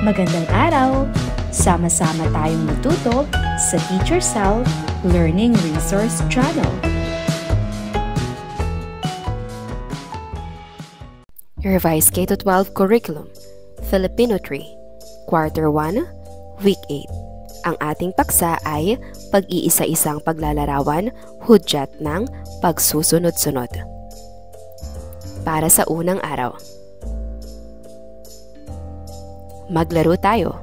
Magandang araw! Sama-sama tayong matuto sa Teacher Sal Learning Resource Channel. Revised K-12 Curriculum, Filipino 3, Quarter 1, Week 8. Ang ating paksa ay pag-iisa-isang paglalarawan, hudyat ng pagsusunod-sunod. Para sa unang araw. Maglaro tayo.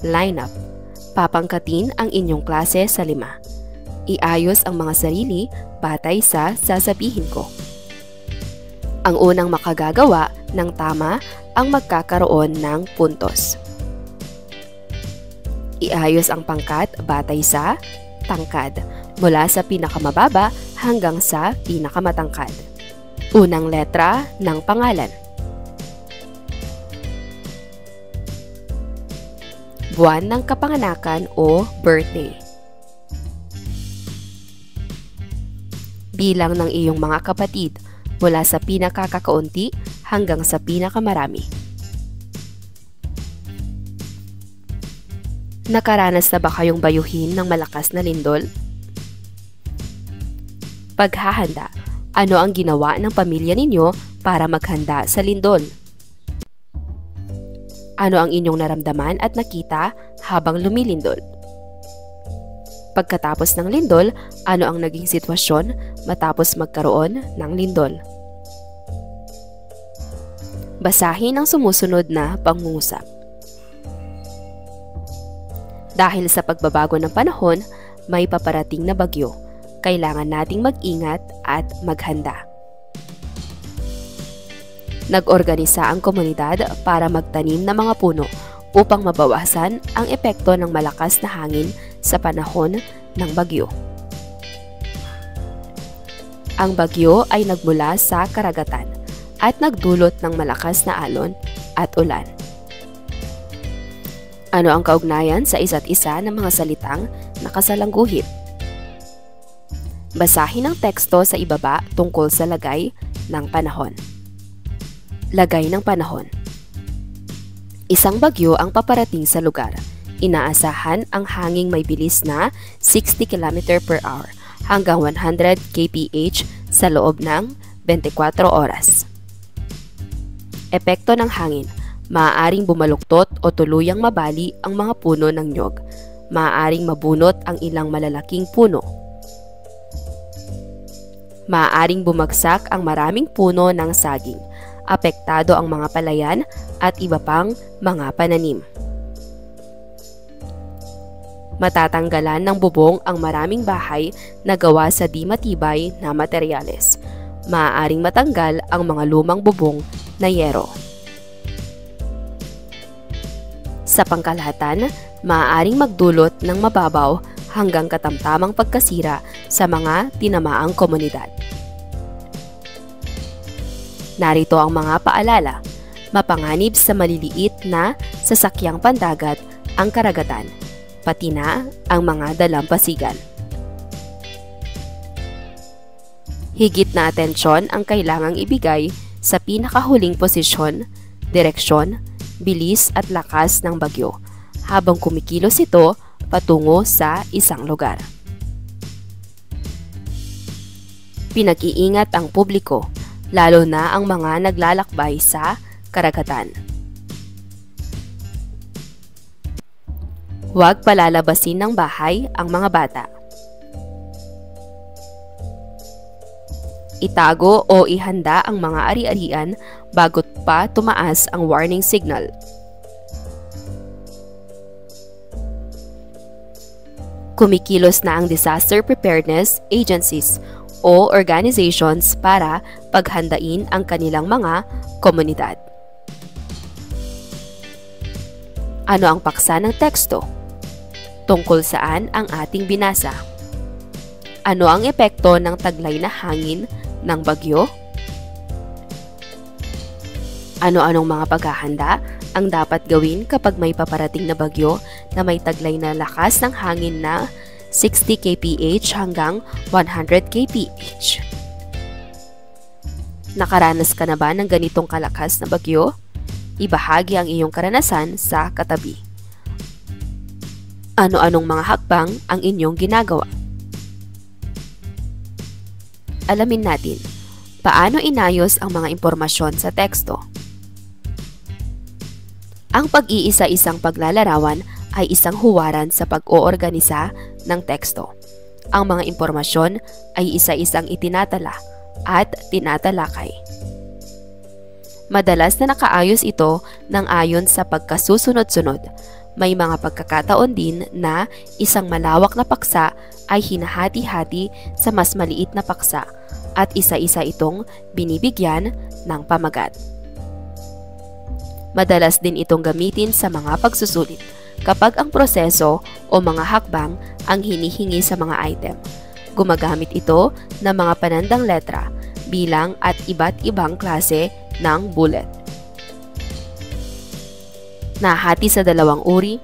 Line up. Papangkatin ang inyong klase sa 5. Iayos ang mga sarili batay sa sasabihin ko. Ang unang makagagawa ng tama ang magkakaroon ng puntos. Iayos ang pangkat batay sa tangkad mula sa pinakamababa hanggang sa pinakamatangkad. Unang letra ng pangalan. Buwan ng kapanganakan o birthday. Bilang ng iyong mga kapatid mula sa pinakakakaunti hanggang sa pinakamarami. Nakaranas na ba kayong bayuhin ng malakas na lindol? Paghahanda, ano ang ginawa ng pamilya ninyo para maghanda sa lindol? Ano ang inyong naramdaman at nakita habang lumilindol? Pagkatapos ng lindol, ano ang naging sitwasyon matapos magkaroon ng lindol? Basahin ang sumusunod na pangungusap. Dahil sa pagbabago ng panahon, may paparating na bagyo. Kailangan nating mag-ingat at maghanda. Nag-organisa ang komunidad para magtanim ng mga puno upang mabawasan ang epekto ng malakas na hangin sa panahon ng bagyo. Ang bagyo ay nagmula sa karagatan at nagdulot ng malakas na alon at ulan. Ano ang kaugnayan sa isa't isa ng mga salitang nakasalangguhit? Basahin ang teksto sa ibaba tungkol sa lagay ng panahon. Lagay ng panahon. Isang bagyo ang paparating sa lugar. Inaasahan ang hanging may bilis na 60 km per hour hanggang 100 kph sa loob ng 24 oras. Epekto ng hangin. Maaaring bumaluktot o tuluyang mabali ang mga puno ng nyog. Maaaring mabunot ang ilang malalaking puno. Maaaring bumagsak ang maraming puno ng saging. Apektado ang mga palayan at iba pang mga pananim. Matatanggalan ng bubong ang maraming bahay na gawa sa di matibay na materyales. Maaaring matanggal ang mga lumang bubong na yero. Sa pangkalahatan, maaaring magdulot ng mababaw hanggang katamtamang pagkasira sa mga tinamaang komunidad. Narito ang mga paalala. Mapanganib sa maliliit na sasakyang pandagat ang karagatan, pati na ang mga dalampasigan. Higit na atensyon ang kailangang ibigay sa pinakahuling posisyon, direksyon, bilis at lakas ng bagyo habang kumikilos ito patungo sa isang lugar. Pinag-iingat ang publiko, lalo na ang mga naglalakbay sa karagatan. Huwag palalabasin ng bahay ang mga bata. Itago o ihanda ang mga ari-arian bago pa tumaas ang warning signal. Kumikilos na ang disaster preparedness agencies o organizations para paghandain ang kanilang mga komunidad. Ano ang paksa ng teksto? Tungkol saan ang ating binasa? Ano ang epekto ng taglay na hangin ng bagyo? Ano-anong mga paghahanda ang dapat gawin kapag may paparating na bagyo na may taglay na lakas ng hangin na 60 kph hanggang 100 kph? Nakaranas ka na ba ng ganitong kalakas na bagyo? ibahagi ang iyong karanasan sa katabi. Ano-anong mga hakbang ang inyong ginagawa? Alamin natin, paano inayos ang mga impormasyon sa teksto? Ang pag-iisa-isang paglalarawan ay isang huwaran sa pag-oorganisa ng teksto. Ang mga impormasyon ay isa-isang itinatala at tinatalakay. Madalas na nakaayos ito ng ayon sa pagkasusunod-sunod. May mga pagkakataon din na isang malawak na paksa ay hinahati-hati sa mas maliit na paksa at isa-isa itong binibigyan ng pamagat. Madalas din itong gamitin sa mga pagsusulit kapag ang proseso o mga hakbang ang hinihingi sa mga item. Gumagamit ito ng mga panandang letra, bilang at iba't ibang klase ng bullet. Nahati sa dalawang uri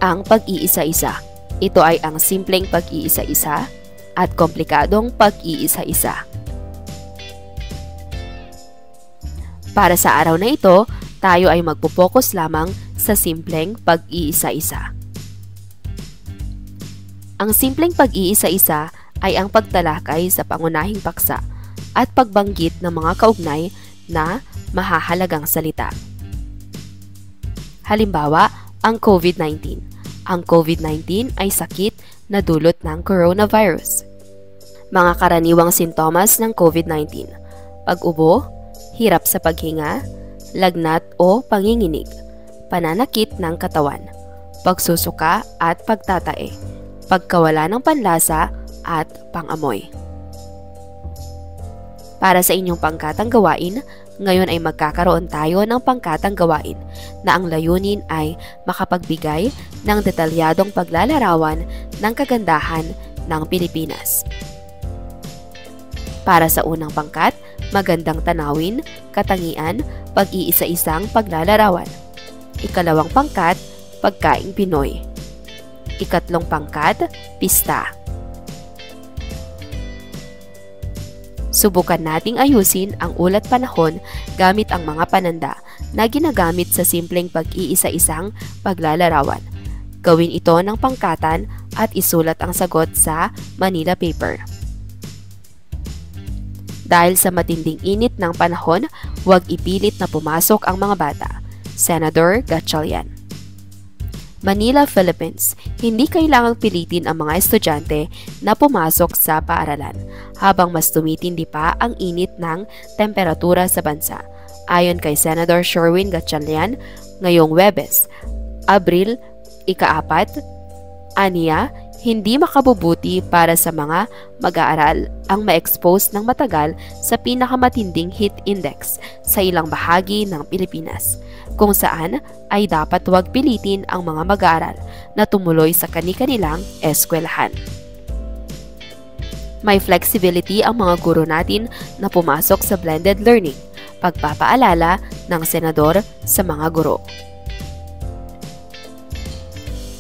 ang pag-iisa-isa. Ito ay ang simpleng pag-iisa-isa at komplikadong pag-iisa-isa. Para sa araw na ito, tayo ay magpo-focus lamang sa simpleng pag-iisa-isa. Ang simpleng pag-iisa-isa ay ang pagtalakay sa pangunahing paksa at pagbanggit ng mga kaugnay na mahahalagang salita. Halimbawa, ang COVID-19. Ang COVID-19 ay sakit na dulot ng coronavirus. Mga karaniwang sintomas ng COVID-19: pag-ubo, hirap sa paghinga, lagnat o panginginig, pananakit ng katawan, pagsusuka at pagtatae, pagkawala ng panlasa at pangamoy. Para sa inyong pangkatang gawain, ngayon ay magkakaroon tayo ng pangkatang gawain na ang layunin ay makapagbigay ng detalyadong paglalarawan ng kagandahan ng Pilipinas. Para sa unang pangkat, magandang tanawin, katangian, pag-iisa-isang paglalarawan. Ikalawang pangkat, pagkaing Pinoy. Ikatlong pangkat, pista. Subukan nating ayusin ang ulat panahon gamit ang mga pananda na ginagamit sa simpleng pag-iisa-isang paglalarawan. Gawin ito ng pangkatan at isulat ang sagot sa Manila paper. Dahil sa matinding init ng panahon, huwag ipilit na pumasok ang mga bata. Senador Gatchalian. Manila, Philippines. Hindi kailangang pilitin ang mga estudyante na pumasok sa paaralan habang mas tumitindi pa ang init ng temperatura sa bansa. Ayon kay Senator Sherwin Gatchalian, ngayong Huwebes, Abril 4, aniya, hindi makabubuti para sa mga mag-aaral ang ma-expose ng matagal sa pinakamatinding heat index sa ilang bahagi ng Pilipinas, kung saan ay dapat huwag pilitin ang mga mag-aaral na tumuloy sa kani-kanilang eskwelahan. May flexibility ang mga guro natin na pumasok sa blended learning, pagpapaalala ng senador sa mga guro.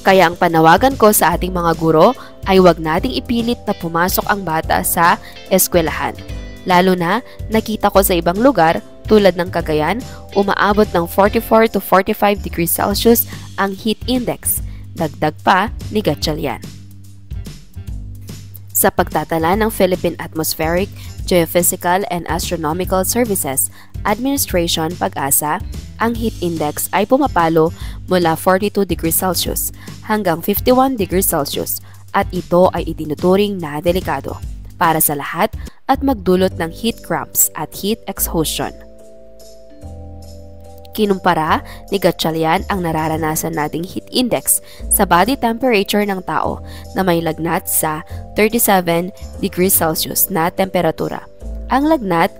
Kaya ang panawagan ko sa ating mga guro ay huwag nating ipilit na pumasok ang bata sa eskwelahan. Lalo na nakita ko sa ibang lugar tulad ng Cagayan, umaabot ng 44 to 45 degrees Celsius ang heat index. Dagdag pa ni Gatchalian. Sa pagtatala ng Philippine Atmospheric, Geophysical and Astronomical Services Administration PAGASA, ang heat index ay pumapalo mula 42 degrees Celsius hanggang 51 degrees Celsius at ito ay itinuturing na delikado para sa lahat at magdulot ng heat cramps at heat exhaustion. Kinumpara ni Gatchalian ang nararanasan nating heat index sa body temperature ng tao na may lagnat sa 37 degrees Celsius na temperatura. Ang lagnat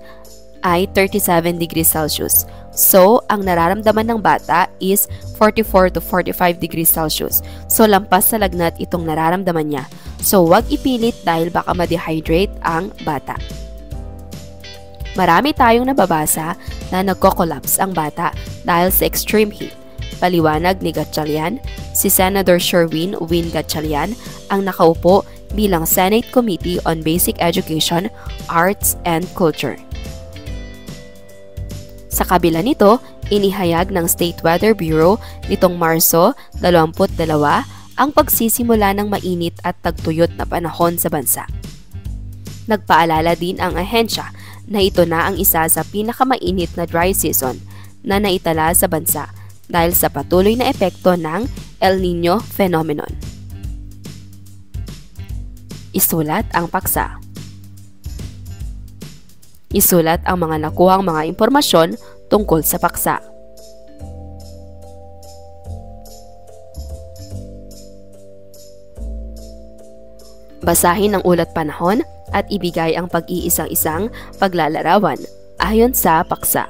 ay 37 degrees Celsius. So, ang nararamdaman ng bata is 44 to 45 degrees Celsius. So, lampas sa lagnat itong nararamdaman niya. So, huwag ipilit dahil baka ma-dehydrate ang bata. Marami tayong nababasa na nagko-collapse ang bata dahil sa extreme heat. Paliwanag ni Gatchalian, si Senator Sherwin Gatchalian ang nakaupo bilang Senate Committee on Basic Education, Arts and Culture. Sa kabila nito, Inihayag ng State Weather Bureau nitong Marso 22 ang pagsisimula ng mainit at tagtuyot na panahon sa bansa. Nagpaalala din ang ahensya na ito na ang isa sa pinakamainit na dry season na naitala sa bansa dahil sa patuloy na epekto ng El Niño phenomenon. Isulat ang paksa. Isulat ang mga nakuhang mga impormasyon tungkol sa paksa. Basahin ang ulat panahon at ibigay ang pag-iisang-isang paglalarawan ayon sa paksa.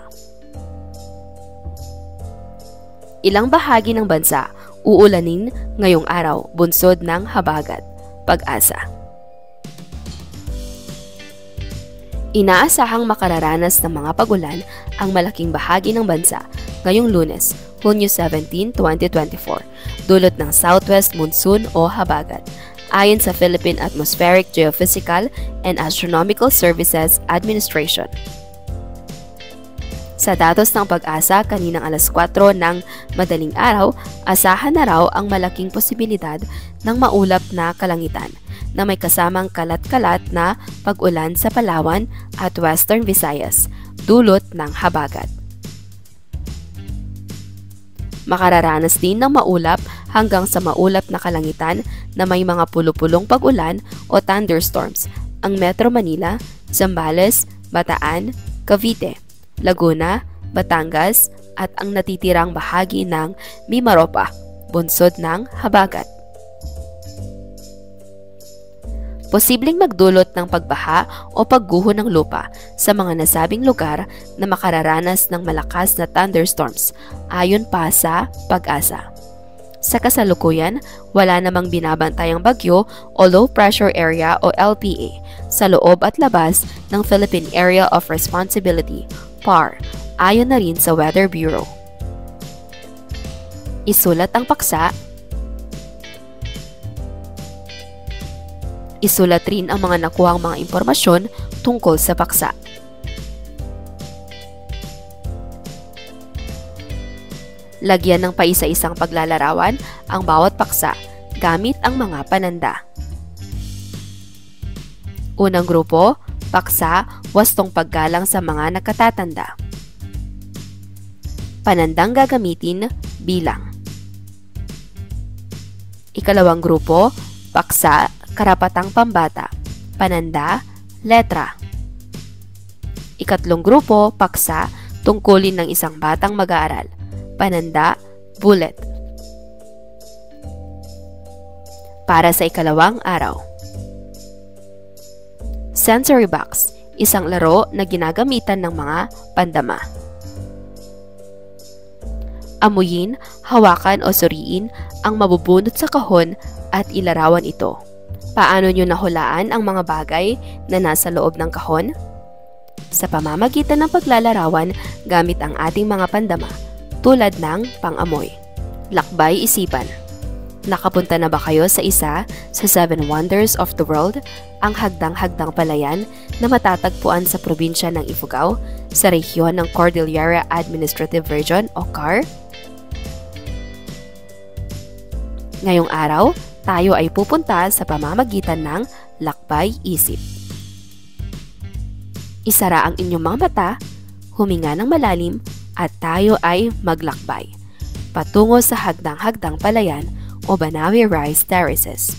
Ilang bahagi ng bansa uulanin ngayong araw bunsod ng habagat. Pag-asa. Inaasahang makararanas ng mga pagulan ang malaking bahagi ng bansa ngayong Lunes, Hunyo 17, 2024, dulot ng southwest monsoon o habagat, ayon sa Philippine Atmospheric, Geophysical and Astronomical Services Administration. Sa datos ng Pag-asa kaninang alas 4 ng madaling araw, asahan na raw ang malaking posibilidad ng maulap na kalangitan na may kasamang kalat-kalat na pag-ulan sa Palawan at Western Visayas, dulot ng habagat. Makararanas din ng maulap hanggang sa maulap na kalangitan na may mga pulupulong pag-ulan o thunderstorms ang Metro Manila, Zambales, Bataan, Cavite, Laguna, Batangas at ang natitirang bahagi ng Mimaropa, bunsod ng habagat. Posibleng magdulot ng pagbaha o pagguho ng lupa sa mga nasabing lugar na makararanas ng malakas na thunderstorms, ayon pa sa Pag-asa. Sa kasalukuyan, wala namang binabantayang bagyo o low pressure area o LPA sa loob at labas ng Philippine Area of Responsibility, PAR, ayon na rin sa Weather Bureau. Isulat ang paksa. Isulat rin ang mga nakuhang mga impormasyon tungkol sa paksa. Lagyan ng paisa-isang paglalarawan ang bawat paksa gamit ang mga pananda. Unang grupo, paksa, wastong paggalang sa mga nakatatanda. Panandang gagamitin, bilang. Ikalawang grupo, paksa, karapatang pambata, pananda, letra. Ikatlong grupo, paksa, tungkulin ng isang batang mag-aaral, pananda, bullet. Para sa ikalawang araw. Sensory box, isang laro na ginagamitan ng mga pandama. Amuyin, hawakan o suriin ang mabubunot sa kahon at ilarawan ito. Paano nyo nahulaan ang mga bagay na nasa loob ng kahon? Sa pamamagitan ng paglalarawan gamit ang ating mga pandama, tulad ng pang-amoy. Lakbay isipan. Nakapunta na ba kayo sa isa sa 7 Wonders of the World, ang hagdang-hagdang palayan na matatagpuan sa probinsya ng Ifugao, sa rehiyon ng Cordillera Administrative Region o CAR? Ngayong araw, tayo ay pupunta sa pamamagitan ng lakbay isip. Isara ang inyong mga mata, huminga ng malalim, at tayo ay maglakbay patungo sa hagdang-hagdang palayan o Banawe Rice Terraces.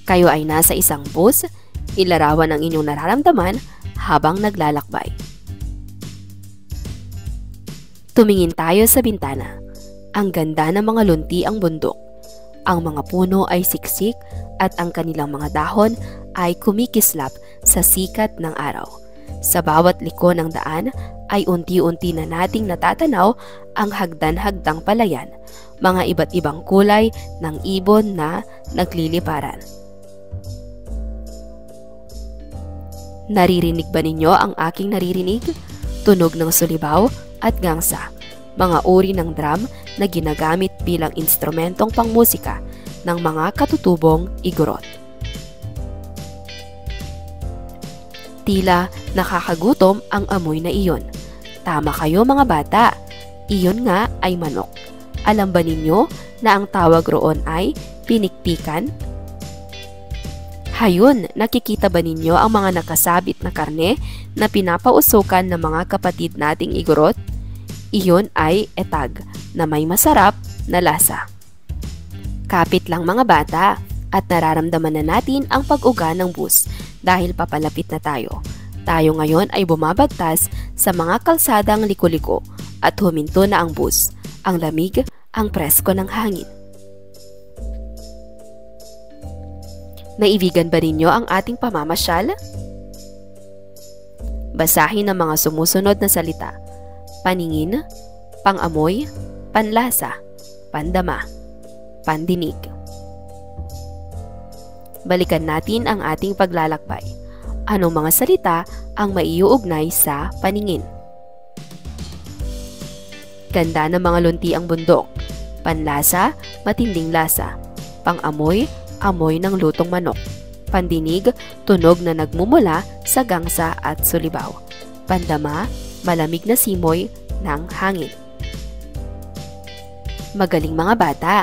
Kayo ay nasa isang bus, ilarawan ang inyong nararamdaman habang naglalakbay. Tumingin tayo sa bintana. Ang ganda ng mga lunti ang bundok. Ang mga puno ay siksik at ang kanilang mga dahon ay kumikislap sa sikat ng araw. Sa bawat liko ng daan ay unti-unti na nating natatanaw ang hagdan-hagdang palayan, mga iba't ibang kulay ng ibon na nagliliparan. Naririnig ba ninyo ang aking naririnig? Tunog ng sulibaw at gangsa, mga uri ng drum na ginagamit bilang instrumentong pangmusika ng mga katutubong igorot. Tila nakakagutom ang amoy na iyon. Tama kayo mga bata, iyon nga ay manok. Alam ba ninyo na ang tawag roon ay pinikpikan? Hayun, nakikita ba ninyo ang mga nakasabit na karne na pinapausukan ng mga kapatid nating igorot? Iyon ay etag na may masarap na lasa. Kapit lang mga bata at nararamdaman na natin ang pag-uga ng bus dahil papalapit na tayo. Tayo ngayon ay bumabagtas sa mga kalsadang liko-liko at huminto na ang bus. Ang lamig, ang presko ng hangin. Naibigan ba ninyo ang ating pamamasyal? Basahin ang mga sumusunod na salita. Paningin, pangamoy, panlasa, pandama, pandinig. Balikan natin ang ating paglalakbay. Anong mga salita ang maiuugnay sa paningin? Ganda ng mga lunti ang bundok. Panlasa, matinding lasa. Pangamoy, amoy ng lutong manok. Pandinig, tunog na nagmumula sa gangsa at sulibaw. Pandama, malamig na simoy ng hangin. Magaling mga bata,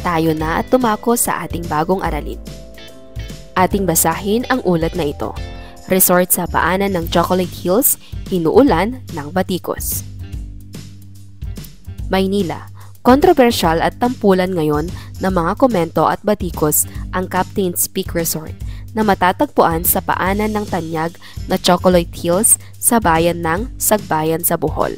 tayo na at tumako sa ating bagong aralin. Ating basahin ang ulat na ito. Resort sa paanan ng Chocolate Hills, inuulan ng batikos. Maynila, kontrobersyal at tampulan ngayon ng mga komento at batikos ang Captain's Peak Resort na matatagpuan sa paanan ng tanyag na Chocolate Hills sa bayan ng Sagbayan sa Bohol.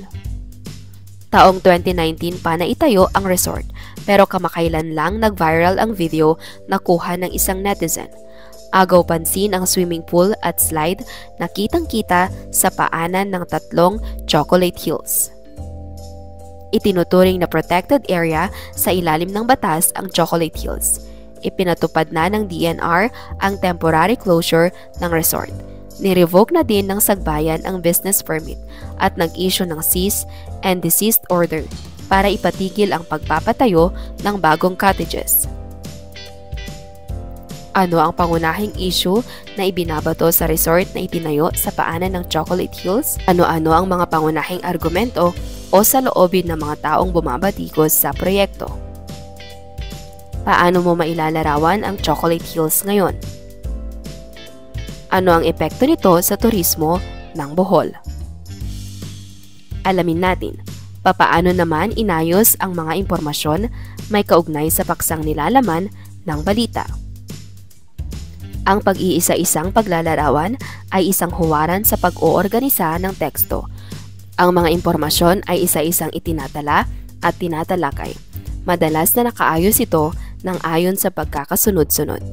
Taong 2019 pa na itayo ang resort pero kamakailan lang nag-viral ang video na kuha ng isang netizen. Agaw pansin ang swimming pool at slide na kitang-kita sa paanan ng tatlong Chocolate Hills. Itinuturing na protected area sa ilalim ng batas ang Chocolate Hills. Ipinatupad na ng DNR ang temporary closure ng resort. Nirevoke na din ng Sagbayan ang business permit at nag-issue ng cease and desist order para ipatigil ang pagpapatayo ng bagong cottages. Ano ang pangunahing issue na ibinabato sa resort na itinayo sa paanan ng Chocolate Hills? Ano-ano ang mga pangunahing argumento o saloobin ng mga taong bumabatikos sa proyekto? Paano mo mailalarawan ang Chocolate Hills ngayon? Ano ang epekto nito sa turismo ng Bohol? Alamin natin, papaano naman inayos ang mga impormasyon may kaugnay sa paksang nilalaman ng balita. Ang pag-iisa-isang paglalarawan ay isang huwaran sa pag-oorganisa ng teksto. Ang mga impormasyon ay isa-isang itinatala at tinatalakay. Madalas na nakaayos ito ng ayon sa pagkakasunod-sunod.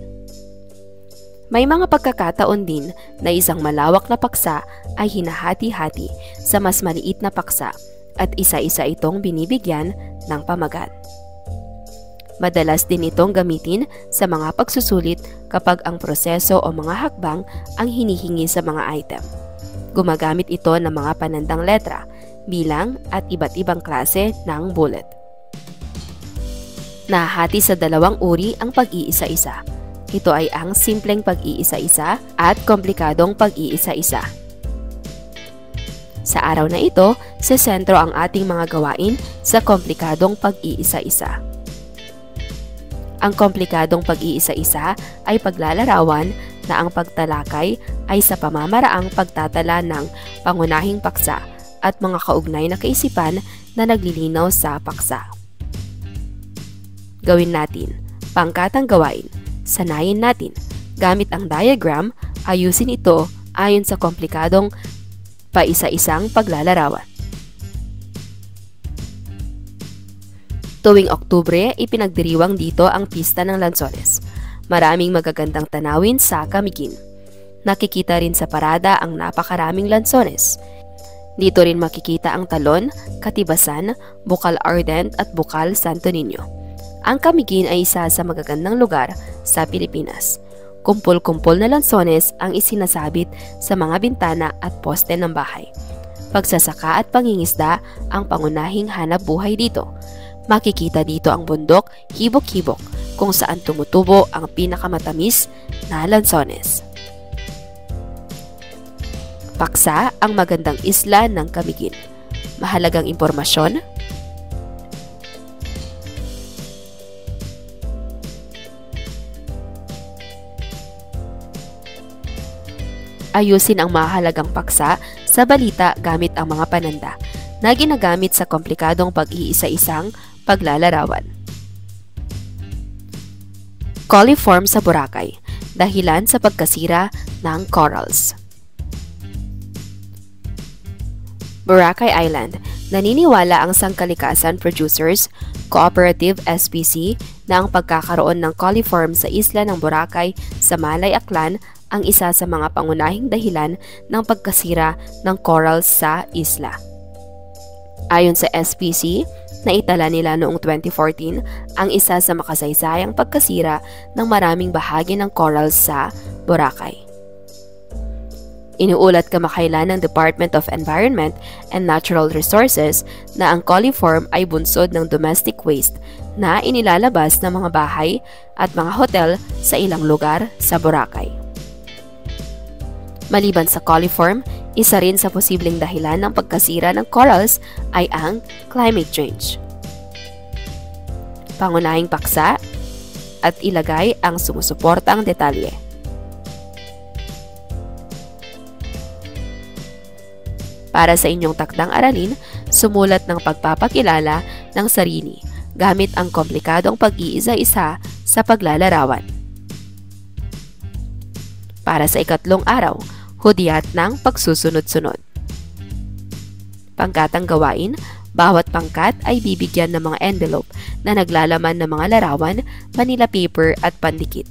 May mga pagkakataon din na isang malawak na paksa ay hinahati-hati sa mas maliit na paksa at isa-isa itong binibigyan ng pamagat. Madalas din itong gamitin sa mga pagsusulit kapag ang proseso o mga hakbang ang hinihingi sa mga item. Gumagamit ito ng mga panandang letra, bilang at iba't ibang klase ng bullet. Nahati sa dalawang uri ang pag-iisa-isa. Ito ay ang simpleng pag-iisa-isa at komplikadong pag-iisa-isa. Sa araw na ito, sa sentro ang ating mga gawain sa komplikadong pag-iisa-isa. Ang komplikadong pag-iisa-isa ay paglalarawan na ang pagtalakay ay sa pamamaraang pagtatala ng pangunahing paksa at mga kaugnay na kaisipan na naglilinaw sa paksa. Gawin natin, pangkatang gawain, sanayin natin, gamit ang diagram, ayusin ito ayon sa komplikadong paisa-isang paglalarawan. Tuwing Oktubre, ipinagdiriwang dito ang Pista ng Lanzones. Maraming magagandang tanawin sa Camiguin. Nakikita rin sa parada ang napakaraming lansones. Dito rin makikita ang Talon, Katibasan, Bukal Ardent at Bukal Santo Niño. Ang Camiguin ay isa sa magagandang lugar sa Pilipinas. Kumpol-kumpol na lansones ang isinasabit sa mga bintana at poste ng bahay. Pagsasaka at pangingisda ang pangunahing hanap buhay dito. Makikita dito ang bundok, hibok-hibok, kung saan tumutubo ang pinakamatamis na lansones. Paksa ang magandang isla ng Camiguin. mahalagang impormasyon? Ayusin ang mahalagang paksa sa balita gamit ang mga pananda na ginagamit sa komplikadong pag-iisa-isang paglalarawan. Coliform sa Boracay, dahilan sa pagkasira ng corals. Boracay Island, naniniwala ang Sangkalikasan Producers Cooperative SPC na ang pagkakaroon ng coliform sa isla ng Boracay sa Malay Aklan ang isa sa mga pangunahing dahilan ng pagkasira ng corals sa isla. Ayon sa SPC, naitala nila noong 2014 ang isa sa makasaysayang pagkasira ng maraming bahagi ng corals sa Boracay. Inuulat kamakailan ng Department of Environment and Natural Resources na ang coliform ay bunsod ng domestic waste na inilalabas ng mga bahay at mga hotel sa ilang lugar sa Boracay. Maliban sa coliform, isa rin sa posibleng dahilan ng pagkasira ng corals ay ang climate change. Pangunahing paksa at ilagay ang sumusuportang detalye. Para sa inyong takdang aralin, sumulat ng pagpapakilala ng sarili gamit ang komplikadong pag-iisa-isa sa paglalarawan. Para sa ikatlong araw, hudyat ng pagsusunod-sunod. Pangkatang gawain, bawat pangkat ay bibigyan ng mga envelope na naglalaman ng mga larawan, manila paper at pandikit.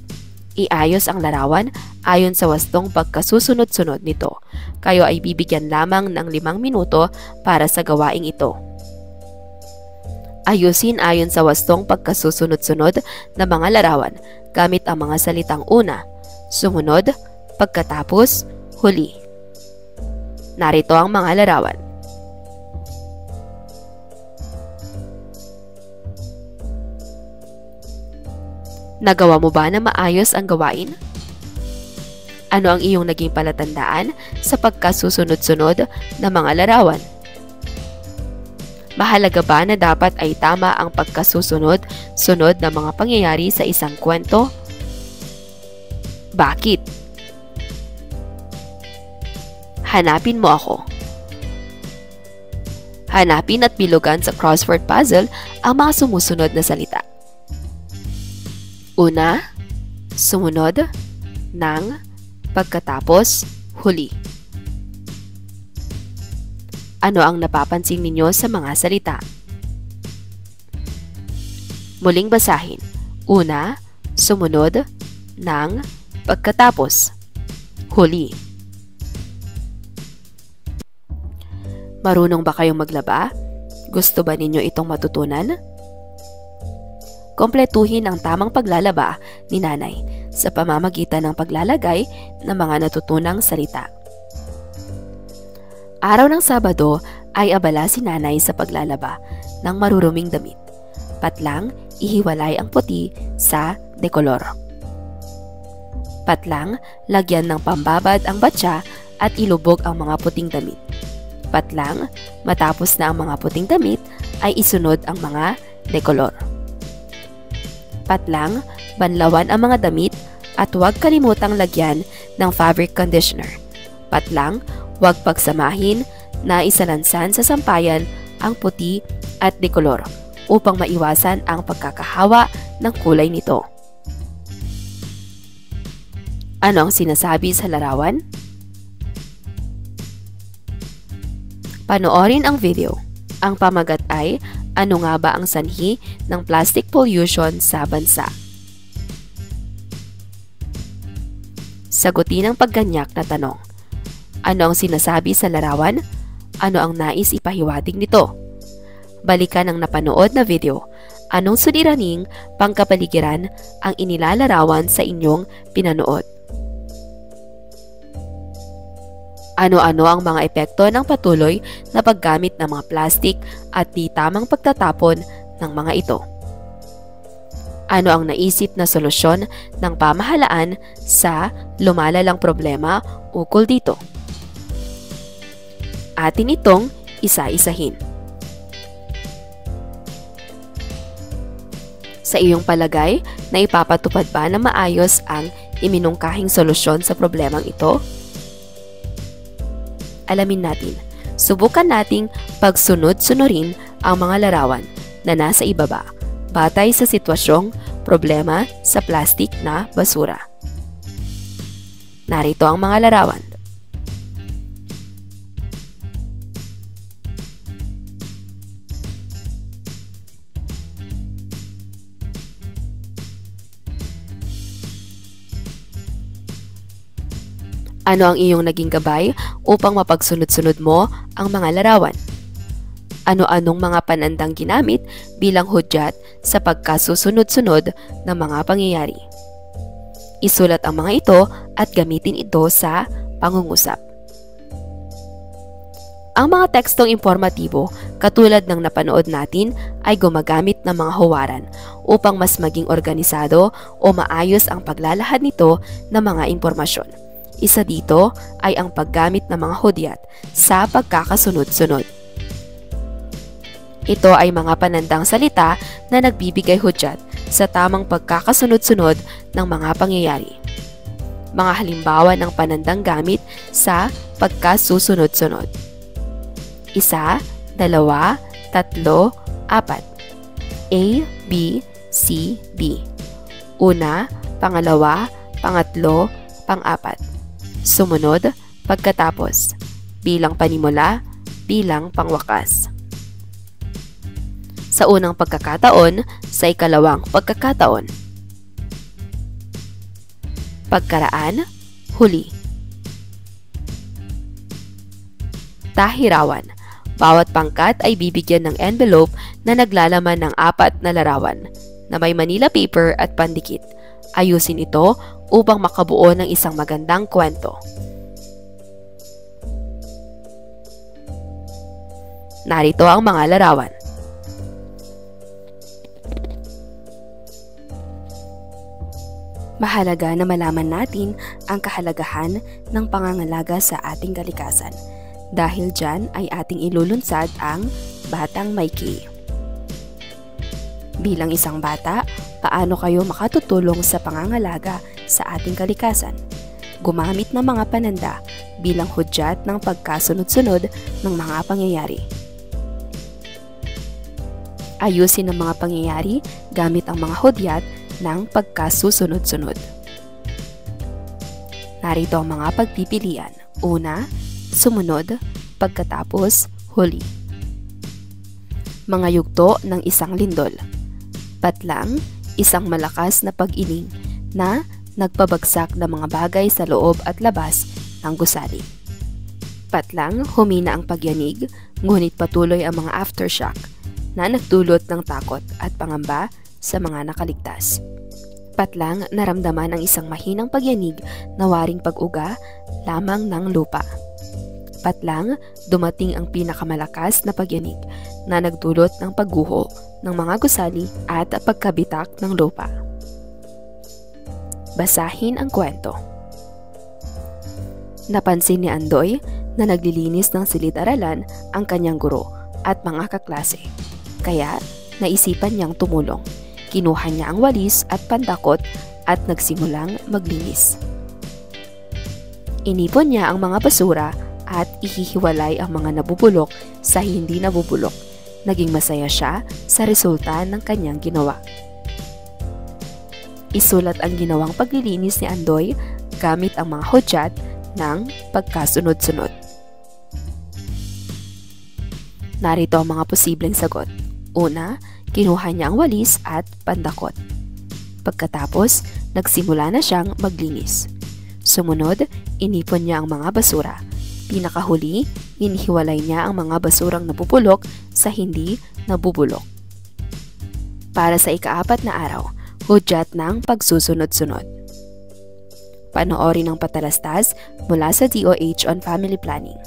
Iayos ang larawan ayon sa wastong pagkasusunod-sunod nito. Kayo ay bibigyan lamang ng 5 minuto para sa gawaing ito. Ayusin ayon sa wastong pagkasusunod-sunod na mga larawan gamit ang mga salitang una, sumunod, pagkatapos, huli. Narito ang mga larawan. Nagawa mo ba na maayos ang gawain? Ano ang iyong naging palatandaan sa pagkasusunod-sunod na mga larawan? Mahalaga ba na dapat ay tama ang pagkasusunod-sunod na mga pangyayari sa isang kwento? Bakit? Hanapin mo ako. Hanapin at bilugan sa crossword puzzle ang mga sumusunod na salita. Una, sumunod, ng, pagkatapos, huli. Ano ang napapansin ninyo sa mga salita? Muling basahin. Una, sumunod, ng, pagkatapos, huli. Marunong ba kayong maglaba? Gusto ba ninyo itong matutunan? Kompletuhin ang tamang paglalaba ni nanay sa pamamagitan ng paglalagay ng mga natutunang salita. Araw ng Sabado ay abala si nanay sa paglalaba ng maruruming damit. Patlang, ihiwalay ang puti sa dekolor. Patlang, lagyan ng pambabad ang batya at ilubog ang mga puting damit. Patlang, matapos na ang mga puting damit ay isunod ang mga dekolor. Patlang, banlawan ang mga damit at huwag kalimutang lagyan ng fabric conditioner. Patlang, huwag pagsamahin na isalansan sa sampayan ang puti at dekolor upang maiwasan ang pagkakahawa ng kulay nito. Ano ang sinasabi sa larawan? Panoorin ang video. Ang pamagat ay, ano nga ba ang sanhi ng plastic pollution sa bansa? Sagutin ang pagganyak na tanong. Ano ang sinasabi sa larawan? Ano ang nais ipahiwatig nito? Balikan ang napanood na video. Anong suliraning pangkapaligiran ang inilalarawan sa inyong pinanood? Ano-ano ang mga epekto ng patuloy na paggamit ng mga plastik at di tamang pagtatapon ng mga ito? Ano ang naisip na solusyon ng pamahalaan sa lumalalang problema ukol dito? Atin itong isa-isahin. Sa iyong palagay, na ipapatupad ba na maayos ang iminungkahing solusyon sa problemang ito? Alamin natin. Subukan nating pagsunod-sunurin ang mga larawan na nasa ibaba batay sa sitwasyong problema sa plastik na basura. Narito ang mga larawan. Ano ang iyong naging gabay upang mapagsunod-sunod mo ang mga larawan? Ano-anong mga panandang ginamit bilang hudyat sa pagkasusunod-sunod ng mga pangyayari? Isulat ang mga ito at gamitin ito sa pangungusap. Ang mga tekstong informatibo katulad ng napanood natin ay gumagamit ng mga huwaran upang mas maging organisado o maayos ang paglalahad nito ng mga impormasyon. Isa dito ay ang paggamit ng mga hudyat sa pagkakasunod-sunod. Ito ay mga panandang salita na nagbibigay hudyat sa tamang pagkakasunod-sunod ng mga pangyayari. Mga halimbawa ng panandang gamit sa pagkasusunod-sunod. 1, 2, 3, 4. A, B, C, D. Una, pangalawa, pangatlo, pang-apat. Sumunod, pagkatapos. Bilang panimula, bilang pangwakas. Sa unang pagkakataon, sa ikalawang pagkakataon. Pagkaraan, huli. Tahirawan. Bawat pangkat ay bibigyan ng envelope na naglalaman ng 4 na larawan na may Manila paper at pandikit. Ayusin ito upang makabuo ng isang magandang kwento. Narito ang mga larawan. Mahalaga na malaman natin ang kahalagahan ng pangangalaga sa ating kalikasan. Dahil dyan ay ating ilulunsad ang Batang Maiki. Bilang isang bata, paano kayo makatutulong sa pangangalaga sa ating kalikasan? Gumamit ng mga pananda bilang hudyat ng pagkasunod-sunod ng mga pangyayari. Ayusin ang mga pangyayari gamit ang mga hudyat ng pagkasusunod-sunod. Narito ang mga pagpipilian. Una, sumunod, pagkatapos, huli. Mga yugto ng isang lindol. Patlang, isang malakas na pag-iling na nagpabagsak ng mga bagay sa loob at labas ng gusali. Patlang, humina ang pagyanig, ngunit patuloy ang mga aftershock na nagdulot ng takot at pangamba sa mga nakaligtas. Patlang, naramdaman ang isang mahinang pagyanig na waring pag-uga lamang ng lupa. Patlang, dumating ang pinakamalakas na pagyanig na nagdulot ng pagguho ng mga gusali at pagkabitak ng lupa. Basahin ang kwento. Napansin ni Andoy na naglilinis ng silid-aralan ang kanyang guro at mga kaklase. Kaya, naisipan niyang tumulong. Kinuha niya ang walis at pandakot at nagsimulang maglinis. Inipon niya ang mga basura at ihihiwalay ang mga nabubulok sa hindi nabubulok. Naging masaya siya sa resulta ng kanyang ginawa. Isulat ang ginawang paglilinis ni Andoy gamit ang mga hudyat ng pagkasunod-sunod. Narito ang mga posibleng sagot. Una, kinuha niya ang walis at pandakot. Pagkatapos, nagsimula na siyang maglinis. Sumunod, inipon niya ang mga basura. Pinakahuli, inihiwalay niya ang mga basurang nabubulok sa hindi nabubulok. Para sa ika-4 na araw, hudyat ng pagsusunod-sunod. Panoorin ang patalastas mula sa DOH on Family Planning.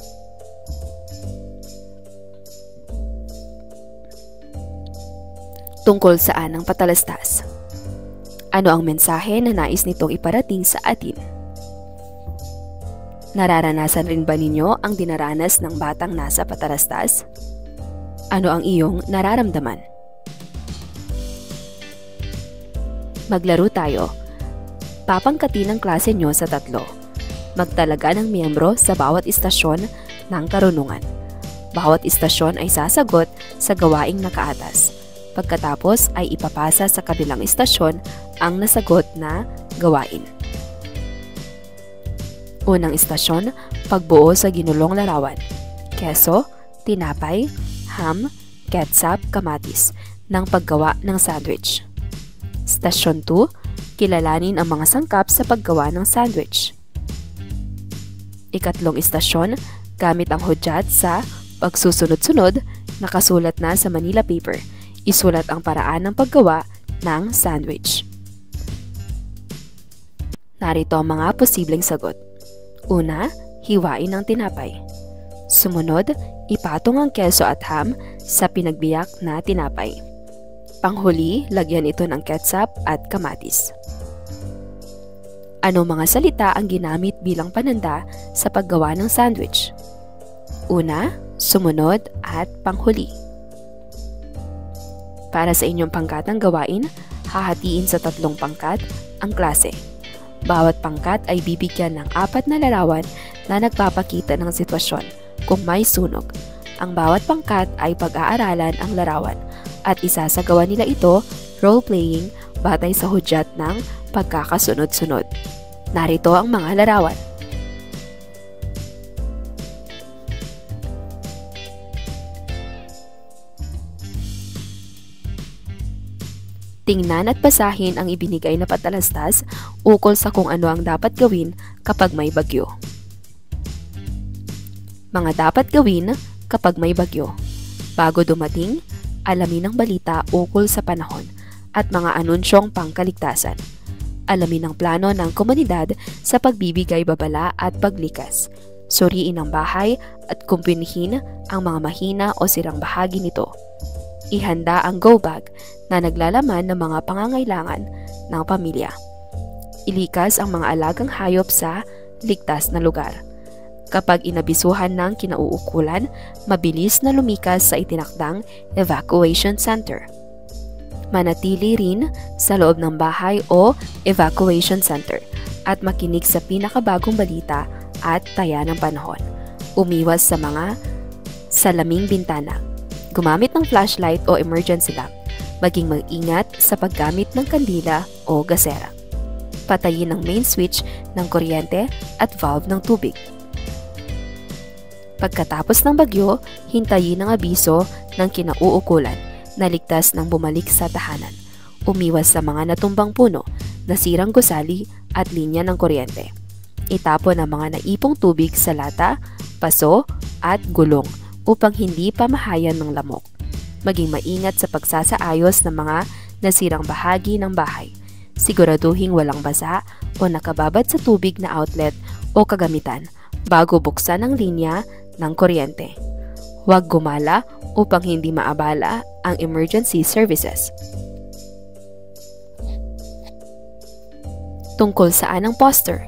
Tungkol saan ang patalastas? Ano ang mensahe na nais nitong iparating sa atin? Nararanasan rin ba ninyo ang dinaranas ng batang nasa patalastas? Ano ang iyong nararamdaman? Maglaro tayo. Papangkatin ang klase nyo sa 3. Magtalaga ng miyembro sa bawat istasyon ng karunungan. Bawat istasyon ay sasagot sa gawaing nakaatas. Pagkatapos ay ipapasa sa kabilang istasyon ang nasagot na gawain. Unang istasyon, pagbuo sa ginulong larawan. Keso, tinapay, ham, ketchup, kamatis ng paggawa ng sandwich. Stasyon 2, kilalanin ang mga sangkap sa paggawa ng sandwich. Ikatlong istasyon, gamit ang hudyat sa pagsusunod-sunod, nakasulat na sa Manila paper. Isulat ang paraan ng paggawa ng sandwich. Narito ang mga posibleng sagot. Una, hiwain ang tinapay. Sumunod, ipatong ang keso at ham sa pinagbiyak na tinapay. Panghuli, lagyan ito ng ketchup at kamatis. Ano mga salita ang ginamit bilang pananda sa paggawa ng sandwich? Una, sumunod at panghuli. Para sa inyong pangkatang gawain, hahatiin sa 3 pangkat ang klase. Bawat pangkat ay bibigyan ng 4 na larawan na nagpapakita ng sitwasyon kung may sunog. Ang bawat pangkat ay pag-aaralan ang larawan at isasagawa nila ito role-playing batay sa hudyat ng pagkakasunod-sunod. Narito ang mga larawan. Tingnan at basahin ang ibinigay na patalastas ukol sa kung ano ang dapat gawin kapag may bagyo. Mga dapat gawin kapag may bagyo. Bago dumating, alamin ang balita ukol sa panahon at mga anunsyong pangkaligtasan. Alamin ang plano ng komunidad sa pagbibigay babala at paglikas. Suriin ang bahay at kumpunihin ang mga mahina o sirang bahagi nito. Ihanda ang go bag na naglalaman ng mga pangangailangan ng pamilya. Ilikas ang mga alagang hayop sa ligtas na lugar. Kapag inabisuhan ng kinauukulan, mabilis na lumikas sa itinakdang evacuation center. Manatili rin sa loob ng bahay o evacuation center at makinig sa pinakabagong balita at taya ng panahon. Umiwas sa mga salaming bintana. Gumamit ng flashlight o emergency lamp. Maging mag-ingat sa paggamit ng kandila o gasera. Patayin ang main switch ng kuryente at valve ng tubig. Pagkatapos ng bagyo, hintayin ang abiso ng kinauukulan na ligtas ng bumalik sa tahanan. Umiwas sa mga natumbang puno, nasirang gusali at linya ng kuryente. Itapon ang mga naipong tubig sa lata, paso at gulong upang hindi pamahayan ng lamok. Maging maingat sa pagsasaayos ng mga nasirang bahagi ng bahay. Siguraduhing walang basa o nakababad sa tubig na outlet o kagamitan bago buksan ang linya ng kuryente. Huwag gumala upang hindi maabala ang emergency services. Tungkol saan ang poster?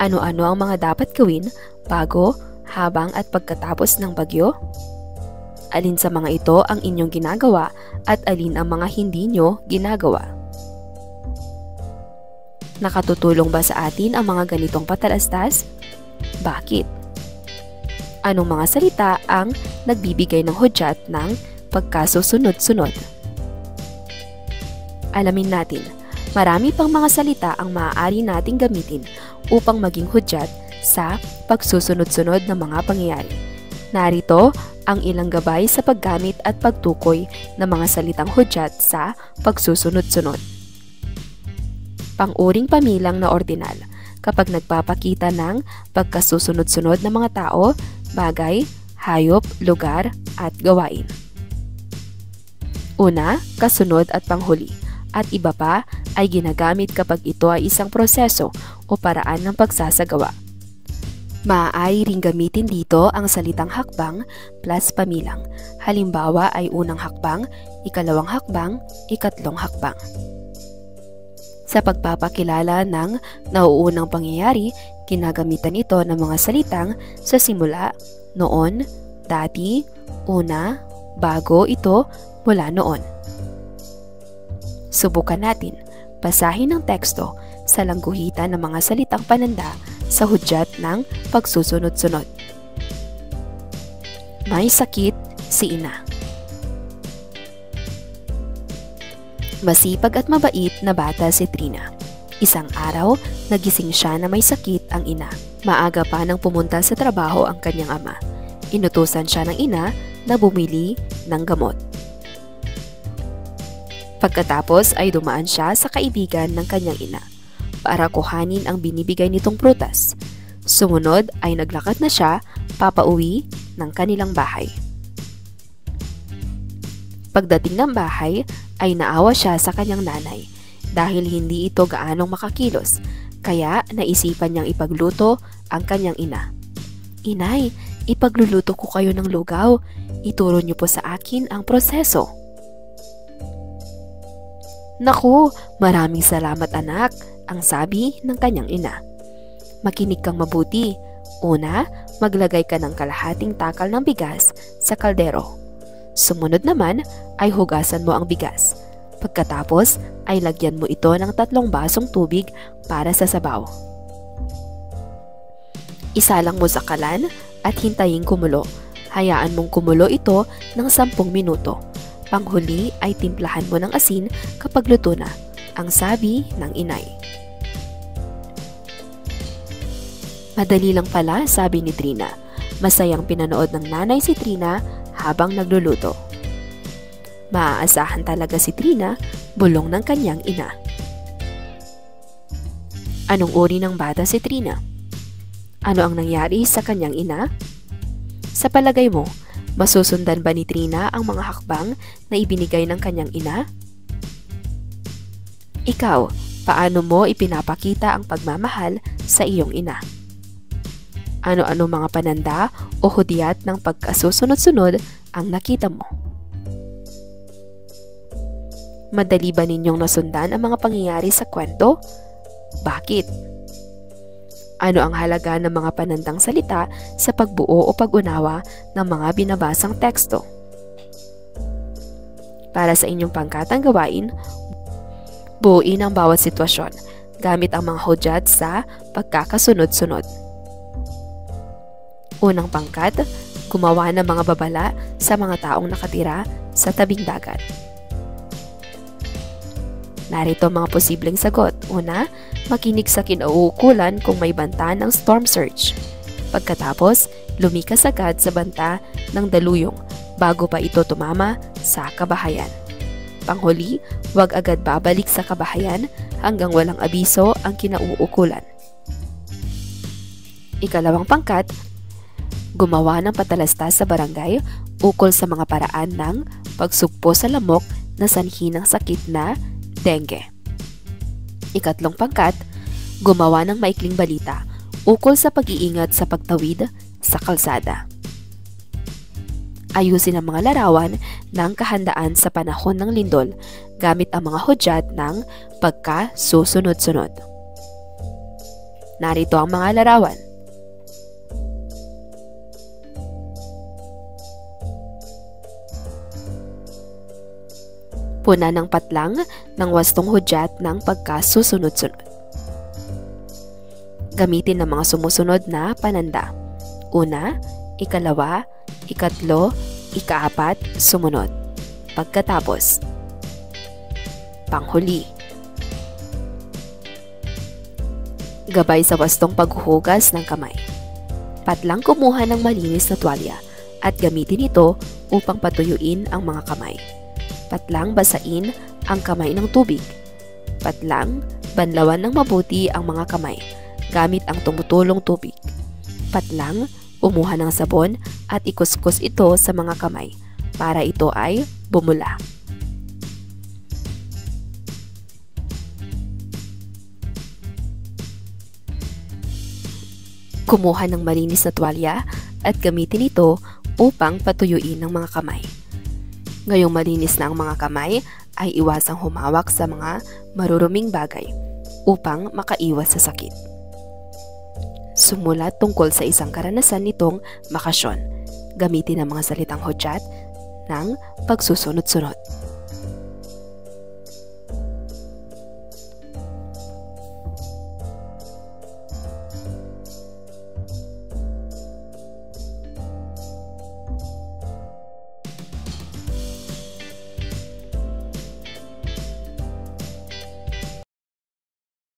Ano-ano ang mga dapat gawin bago, habang at pagkatapos ng bagyo? Alin sa mga ito ang inyong ginagawa at alin ang mga hindi nyo ginagawa? Nakatutulong ba sa atin ang mga ganitong patalastas? Bakit? Anong mga salita ang nagbibigay ng hudyat ng pagkasusunod-sunod? Alamin natin, marami pang mga salita ang maaari nating gamitin upang maging hudyat sa pagsusunod-sunod ng mga pangyayari. Narito ang ilang gabay sa paggamit at pagtukoy ng mga salitang hudyat sa pagsusunod-sunod. Pang-uring pamilang na ordinal kapag nagpapakita ng pagkasusunod-sunod ng mga tao, bagay, hayop, lugar at gawain. Una, kasunod at panghuli, at iba pa ay ginagamit kapag ito ay isang proseso o paraan ng pagsasagawa. Maaari ring gamitin dito ang salitang hakbang plus pamilang. Halimbawa ay unang hakbang, ikalawang hakbang, ikatlong hakbang. Sa pagpapakilala ng nauunang pangyayari, ginagamitan ito ng mga salitang sa simula, noon, dati, una, bago ito, mula noon. Subukan natin, basahin ang teksto sa langguhitan ng mga salitang pananda sa hudyat ng pagsusunod-sunod. May sakit si ina. Masipag at mabait na bata si Trina. Isang araw, nagising siya na may sakit ang ina. Maaga pa nang pumunta sa trabaho ang kanyang ama. Inutusan siya ng ina na bumili ng gamot. Pagkatapos ay dumaan siya sa kaibigan ng kanyang ina para kuhanin ang binibigay nitong prutas. Sumunod ay naglakad na siya papauwi ng kanilang bahay. Pagdating ng bahay ay naawa siya sa kanyang nanay dahil hindi ito gaanong makakilos, kaya naisipan niyang ipagluto ang kanyang ina. "Inay, ipagluluto ko kayo ng lugaw. Ituro niyo po sa akin ang proseso." "Naku, maraming salamat anak," ang sabi ng kanyang ina. "Makinig kang mabuti. Una, maglagay ka ng kalahating takal ng bigas sa kaldero. Sumunod naman ay hugasan mo ang bigas. Pagkatapos ay lagyan mo ito ng 3 basong tubig para sa sabaw. Isalang mo sa kalan at hintayin kumulo. Hayaan mong kumulo ito ng 10 minuto. Panghuli ay timplahan mo ng asin kapag luto na," ang sabi ng inay. Madali lang pala, sabi ni Trina. Masayang pinanood ng nanay si Trina habang nagluluto. Maaasahan talaga si Trina, bulong ng kanyang ina. Anong uri ng bata si Trina? Ano ang nangyari sa kanyang ina? Sa palagay mo, masusundan ba ni Trina ang mga hakbang na ibinigay ng kanyang ina? Ikaw, paano mo ipinapakita ang pagmamahal sa iyong ina? Ano-ano mga pananda o hudyat ng pagkasusunod-sunod ang nakita mo? Madali ba ninyong nasundan ang mga pangyayari sa kwento? Bakit? Ano ang halaga ng mga panandang salita sa pagbuo o pag-unawa ng mga binabasang teksto? Para sa inyong pangkatang gawain, buuin ang bawat sitwasyon gamit ang mga hudyat sa pagkakasunod-sunod. Unang pangkat, gumawa ng mga babala sa mga taong nakatira sa tabing dagat. Narito ang mga posibleng sagot. Una, makinig sa kinauukulan kung may banta ng storm surge. Pagkatapos, lumikas agad sa banta ng daluyong bago pa ito tumama sa kabahayan. Panghuli, huwag agad babalik sa kabahayan hanggang walang abiso ang kinauukulan. Ikalawang pangkat, gumawa ng patalastas sa barangay ukol sa mga paraan ng pagsugpo sa lamok na sanhi ng sakit na dengue. Ikatlong pangkat, gumawa ng maikling balita ukol sa pag-iingat sa pagtawid sa kalsada. Ayusin ang mga larawan ng kahandaan sa panahon ng lindol gamit ang mga hudyat ng pagkasusunod-sunod. Narito ang mga larawan. Puna ng patlang ng wastong hudyat ng pagkasusunod-sunod. Gamitin ang mga sumusunod na pananda. Una, ikalawa, ikatlo, ikaapat, sumunod. Pagkatapos. Panghuli. Gabay sa wastong paghuhugas ng kamay. Patlang kumuha ng malinis na tuwalya at gamitin ito upang patuyuin ang mga kamay. Patlang basain ang kamay ng tubig. Patlang banlawan ng mabuti ang mga kamay gamit ang tumutulong tubig. Patlang umuha ng sabon at ikuskus ito sa mga kamay para ito ay bumula. Kumuha ng malinis na tuwalya at gamitin ito upang patuyuin ang mga kamay. Ngayong malinis na ang mga kamay, ay iwasang humawak sa mga maruruming bagay upang makaiwas sa sakit. Sumulat tungkol sa isang karanasan nitong bakasyon. Gamitin ang mga salitang hudyat ng pagsusunod-sunod.